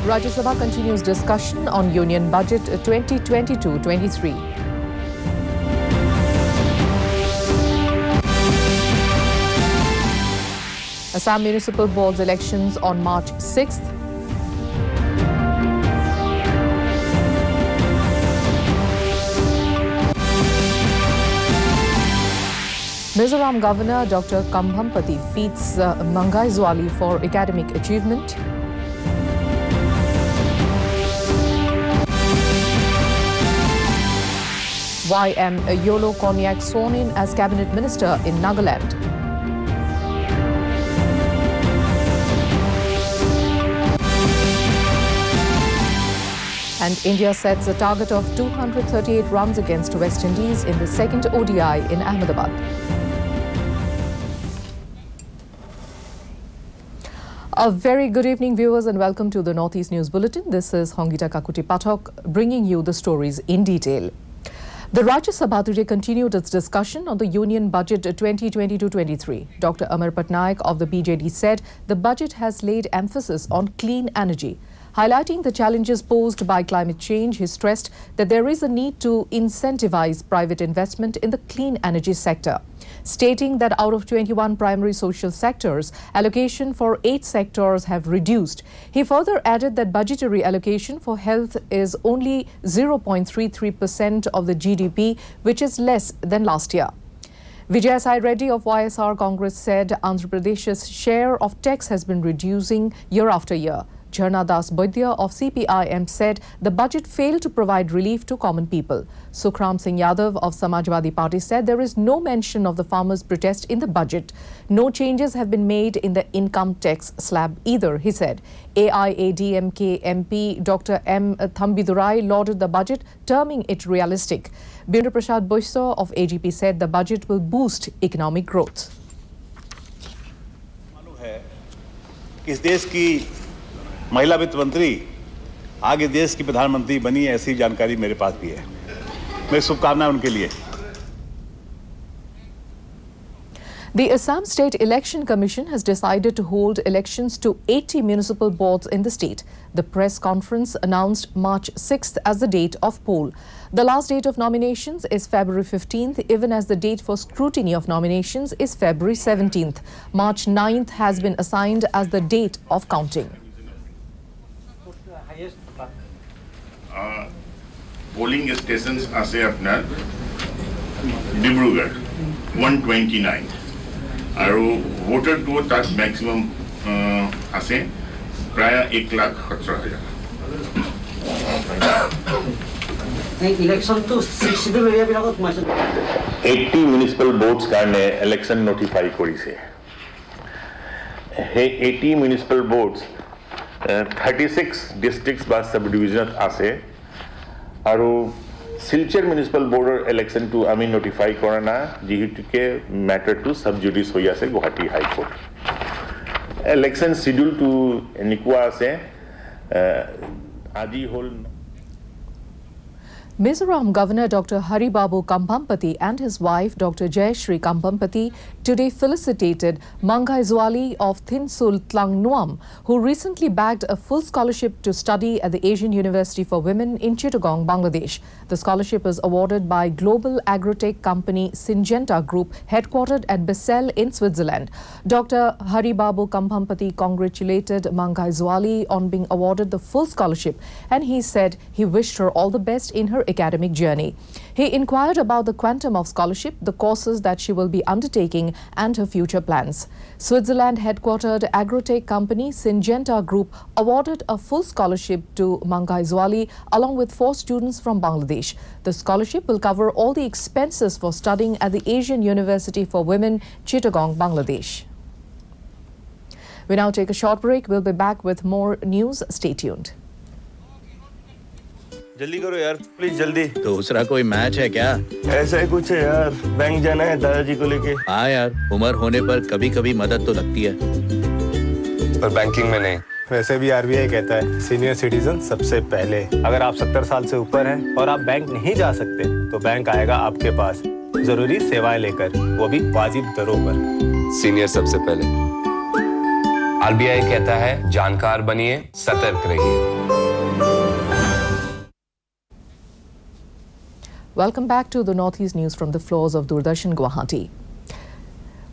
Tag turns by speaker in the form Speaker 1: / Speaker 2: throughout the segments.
Speaker 1: Rajya Sabha continues discussion on Union Budget 2022-23. Assam Municipal Boards elections on March 6th. Mizoram Governor Dr. Kambhampati feats Mangai Zwali for academic achievement. YM Yolo Konyak sworn in as Cabinet Minister in Nagaland. And India sets a target of 238 runs against West Indies in the second ODI in Ahmedabad. A very good evening, viewers, and welcome to the Northeast News Bulletin. This is Hongita Kakuti Pathok bringing you the stories in detail. The Rajya Sabha today continued its discussion on the Union Budget 2022-23. Dr. Amar Patnaik of the BJD said the budget has laid emphasis on clean energy. Highlighting the challenges posed by climate change, he stressed that there is a need to incentivize private investment in the clean energy sector. Stating that out of 21 primary social sectors, allocation for 8 sectors have reduced. He further added that budgetary allocation for health is only 0.33% of the GDP, which is less than last year. Vijay Sai Reddy of YSR Congress said Andhra Pradesh's share of tax has been reducing year after year. Jharna Das Boidya of CPIM said the budget failed to provide relief to common people. Sukhram Singh Yadav of Samajwadi Party said there is no mention of the farmers' protest in the budget. No changes have been made in the income tax slab either, he said. AIADMK MP Dr. M. Thambidurai lauded the budget, terming it realistic. Bindra Prasad Boiso of AGP said the budget will boost economic growth.
Speaker 2: इस देश की महिला वित्त मंत्री आगे देश की प्रधानमंत्री बनी, ऐसी जानकारी मेरे पास भी है। मेरी शुभकामनाएं उनके लिए।
Speaker 1: The Assam State Election Commission has decided to hold elections to 80 municipal boards in the state. The press conference announced March 6th as the date of poll. The last date of nominations is February 15th, even as the date for scrutiny of nominations is February 17th. March 9th has been assigned as the date of counting.
Speaker 3: Polling stations আছে আপনার ডিব্ৰুগড় 129 আৰু voter টো তাত maximum আছে প্ৰায় 1,17,000
Speaker 4: election তো schedule area বিলাকত মাইছে
Speaker 3: 80 municipal বোৰ্ডছ কাৰণে election notify কৰিছে হে 80 মিউনিসিপাল বোৰ্ডছ 36 ডিস্ট্ৰিক্টস বা সাব ডিভিজনত আছে আৰু শিলচৰ মিউনিসিপাল বৰ্ডৰ ইলেকশন টু আমি নোটিফাই কৰা না যিহেতুকে ম্যাটাৰ টু সাব জুডিস হৈ আছে Guwahati high court election schedule টু এনেকুৱা আছে আজি হল
Speaker 1: Mizoram Governor Dr. Haribabu Kambhampati and his wife Dr. Jayashree Kambhampati today felicitated Mangai Zwali of Thinsul Tlangnuam, who recently bagged a full scholarship to study at the Asian University for Women in Chittagong, Bangladesh. The scholarship is awarded by global agrotech company Syngenta Group, headquartered at Basel in Switzerland. Dr. Haribabu Kambhampati congratulated Mangai Zwali on being awarded the full scholarship, and he said he wished her all the best in her academic journey. He inquired about the quantum of scholarship, the courses that she will be undertaking, and her future plans. Switzerland headquartered agrotech company Syngenta Group awarded a full scholarship to Mangai Zwali along with 4 students from Bangladesh. The scholarship will cover all the expenses for studying at the Asian University for Women, Chittagong, Bangladesh. We now take a short break. We'll be back with more news. Stay tuned.
Speaker 5: जल्दी करो यार, please जल्दी।
Speaker 6: दूसरा कोई match है क्या?
Speaker 5: ऐसा ही कुछ है यार, बैंक जाना है दादाजी को लेके।
Speaker 6: हाँ यार, उम्र होने पर कभी कभी मदद तो लगती है,
Speaker 5: पर बैंकिंग में नहीं।
Speaker 7: वैसे भी आरबीआई कहता है सीनियर सिटीजन सबसे पहले। अगर आप 70 साल से ऊपर हैं और आप बैंक नहीं जा सकते तो बैंक आएगा आपके पास जरूरी सेवाएं लेकर, वो भी वाजिब दरों पर।
Speaker 5: सीनियर सबसे पहले।
Speaker 8: आरबीआई कहता है जानकार बनिए, सतर्क रहिए।
Speaker 1: Welcome back to the Northeast News from the floors of Doordarshan Guwahati.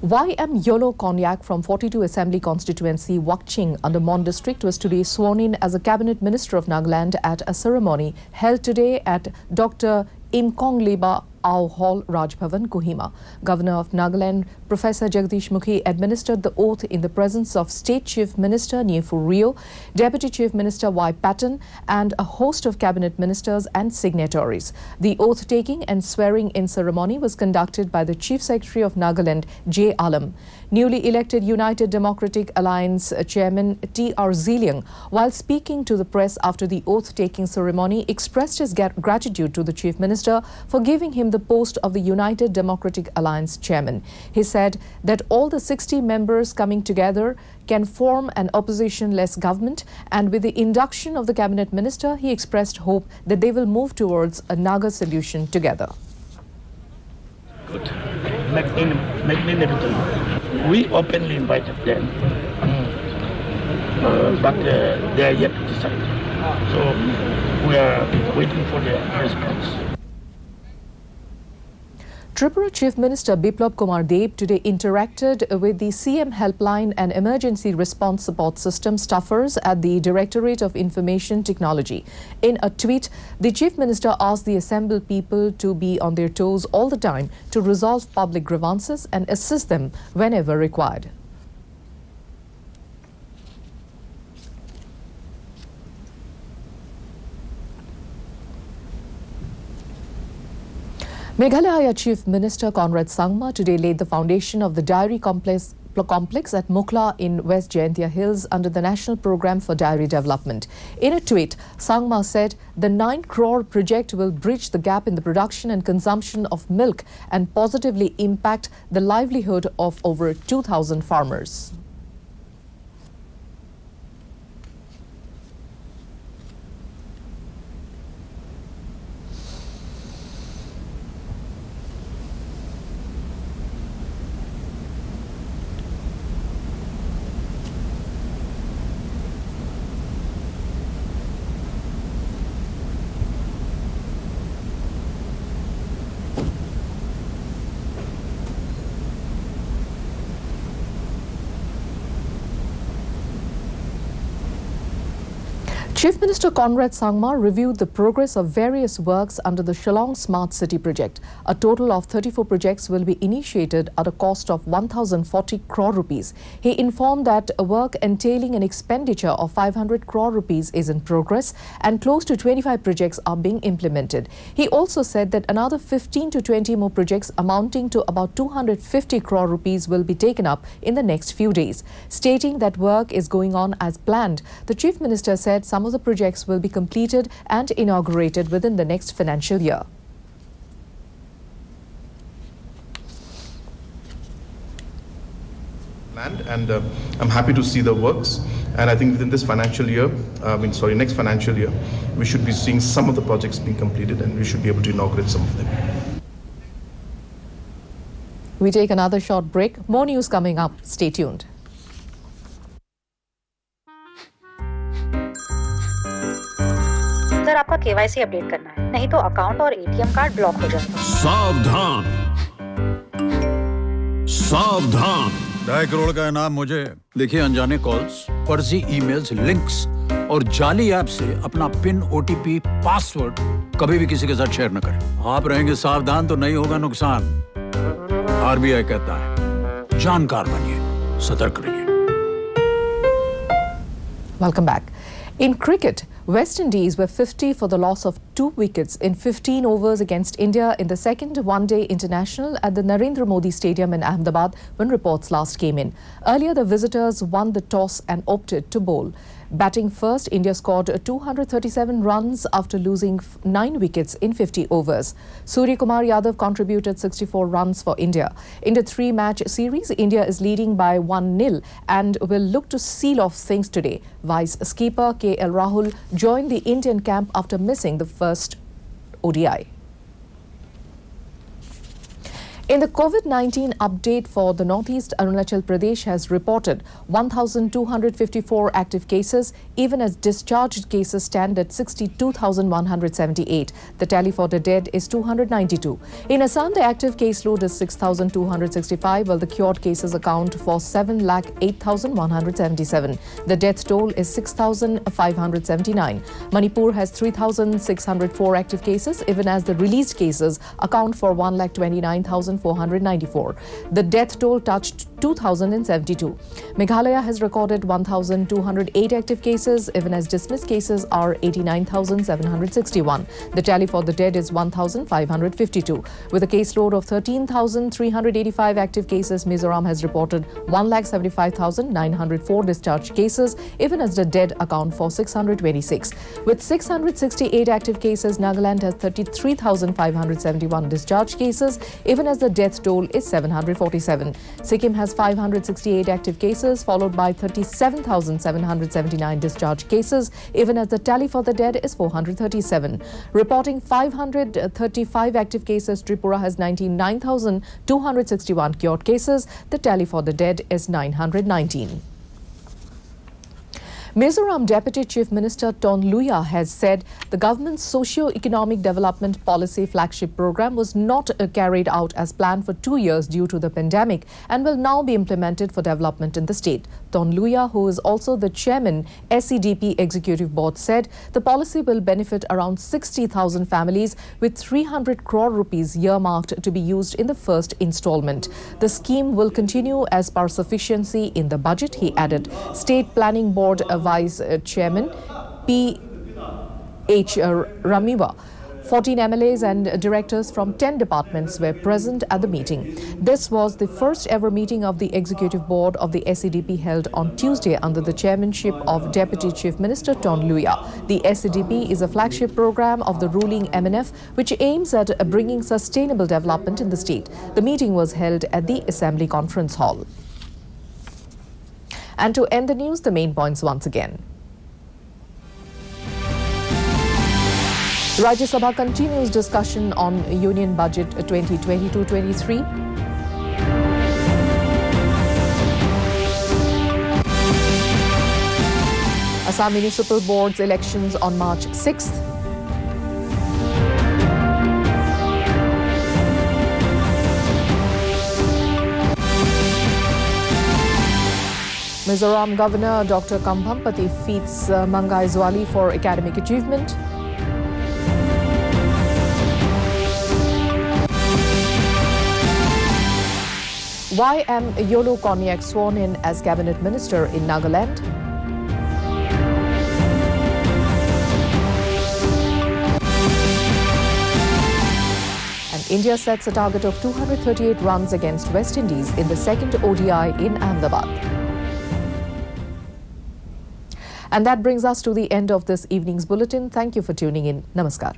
Speaker 1: YM Yolo Konyak from 42 Assembly Constituency Wakching under Mon District was today sworn in as a Cabinet Minister of Nagaland at a ceremony held today at Dr. Imkong Leba Ao Hall, Raj Bhavan, Kohima. Governor of Nagaland, Professor Jagdish Mukhi, administered the oath in the presence of State Chief Minister Niefu Rio, Deputy Chief Minister Y. Patton, and a host of cabinet ministers and signatories. The oath-taking and swearing-in ceremony was conducted by the Chief Secretary of Nagaland, J. Alam. Newly elected United Democratic Alliance Chairman T.R. Ziliang, while speaking to the press after the oath-taking ceremony, expressed his gratitude to the Chief Minister for giving him the post of the United Democratic Alliance Chairman. He said that all the 60 members coming together can form an opposition-less government, and with the induction of the Cabinet Minister, he expressed hope that they will move towards a Naga solution together.
Speaker 9: Good. Magnanimity. We openly invited them, but they are yet to decide. So we are waiting for their response.
Speaker 1: Tripura Chief Minister Biplab Kumar Deb today interacted with the CM Helpline and Emergency Response Support System staffers at the Directorate of Information Technology. In a tweet, the Chief Minister asked the assembled people to be on their toes all the time to resolve public grievances and assist them whenever required. Meghalaya Chief Minister Conrad Sangma today laid the foundation of the dairy complex at Mukla in West Jaintia Hills under the National Programme for Dairy Development. In a tweet, Sangma said the 9 crore project will bridge the gap in the production and consumption of milk and positively impact the livelihood of over 2,000 farmers. Chief Minister Conrad Sangma reviewed the progress of various works under the Shillong Smart City project. A total of 34 projects will be initiated at a cost of 1,040 crore rupees. He informed that work entailing an expenditure of 500 crore rupees is in progress and close to 25 projects are being implemented. He also said that another 15 to 20 more projects amounting to about 250 crore rupees will be taken up in the next few days. Stating that work is going on as planned, the Chief Minister said some of the projects will be completed and inaugurated within the next financial year.
Speaker 10: And I'm happy to see the works, and I think within this financial year, next financial year, we should be seeing some of the projects being completed and we should be able to inaugurate some of them.
Speaker 1: We take another short break. More news coming up. Stay tuned.
Speaker 11: Sir आपका KYC update करना है, नहीं तो account और ATM card block हो जाएगा।
Speaker 12: सावधान सावधान।
Speaker 13: 2.5 करोड़ का इनाम मुझे। देखिए, अनजाने कॉल्स, फर्जी ईमेल्स, लिंक्स और जाली ऐप से अपना पिन, ओटीपी, पासवर्ड कभी भी किसी के साथ शेयर न करें। आप रहेंगे सावधान तो नहीं होगा नुकसान। आरबीआई कहता है, जानकार बनिए, सतर्क रहिए।
Speaker 1: Welcome back. In cricket, West Indies were 50 for the loss of 2 wickets in 15 overs against India in the second one-day international at the Narendra Modi Stadium in Ahmedabad when reports last came in. Earlier, the visitors won the toss and opted to bowl. Batting first, India scored 237 runs after losing 9 wickets in 50 overs. Surya Kumar Yadav contributed 64 runs for India. In the 3-match series, India is leading by 1-0 and will look to seal off things today. Vice skipper KL Rahul joined the Indian camp after missing the first ODI. In the COVID-19 update for the Northeast, Arunachal Pradesh has reported 1,254 active cases, even as discharged cases stand at 62,178. The tally for the dead is 292. In Assam, the active caseload is 6,265, while the cured cases account for 7,08,177. The death toll is 6,579. Manipur has 3,604 active cases, even as the released cases account for 1,29,494. The death toll touched 2,072. Meghalaya has recorded 1,208 active cases, even as dismissed cases are 89,761. The tally for the dead is 1,552. With a caseload of 13,385 active cases, Mizoram has reported 1,75,904 discharged cases, even as the dead account for 626. With 668 active cases, Nagaland has 33,571 discharged cases, even as the death toll is 747. Sikkim has 568 active cases, followed by 37,779 discharged cases, even as the tally for the dead is 437. Reporting 535 active cases, Tripura has 99,261 cured cases. The tally for the dead is 919. Mizoram Deputy Chief Minister Tonluya has said the government's socio-economic development policy flagship program was not carried out as planned for 2 years due to the pandemic and will now be implemented for development in the state. Tonluya, who is also the chairman SEDP Executive Board, said the policy will benefit around 60,000 families with 300 crore rupees earmarked to be used in the first installment. The scheme will continue as per sufficiency in the budget, he added. State Planning Board Vice Chairman P.H. Ramiwa, 14 MLAs and directors from 10 departments were present at the meeting. This was the first ever meeting of the Executive Board of the SEDP held on Tuesday under the chairmanship of Deputy Chief Minister Tonluya. The SEDP is a flagship program of the ruling MNF which aims at bringing sustainable development in the state. The meeting was held at the Assembly Conference Hall. And to end the news, the main points once again. Rajya Sabha continues discussion on Union Budget 2022-23. Assam Municipal Board's elections on March 6th. Mizoram Governor Dr. Kambhampati feats Mangai Zwali for academic achievement. Y.M. Yolo Konyak sworn in as Cabinet Minister in Nagaland. And India sets a target of 238 runs against West Indies in the second ODI in Ahmedabad. And that brings us to the end of this evening's bulletin. Thank you for tuning in. Namaskar.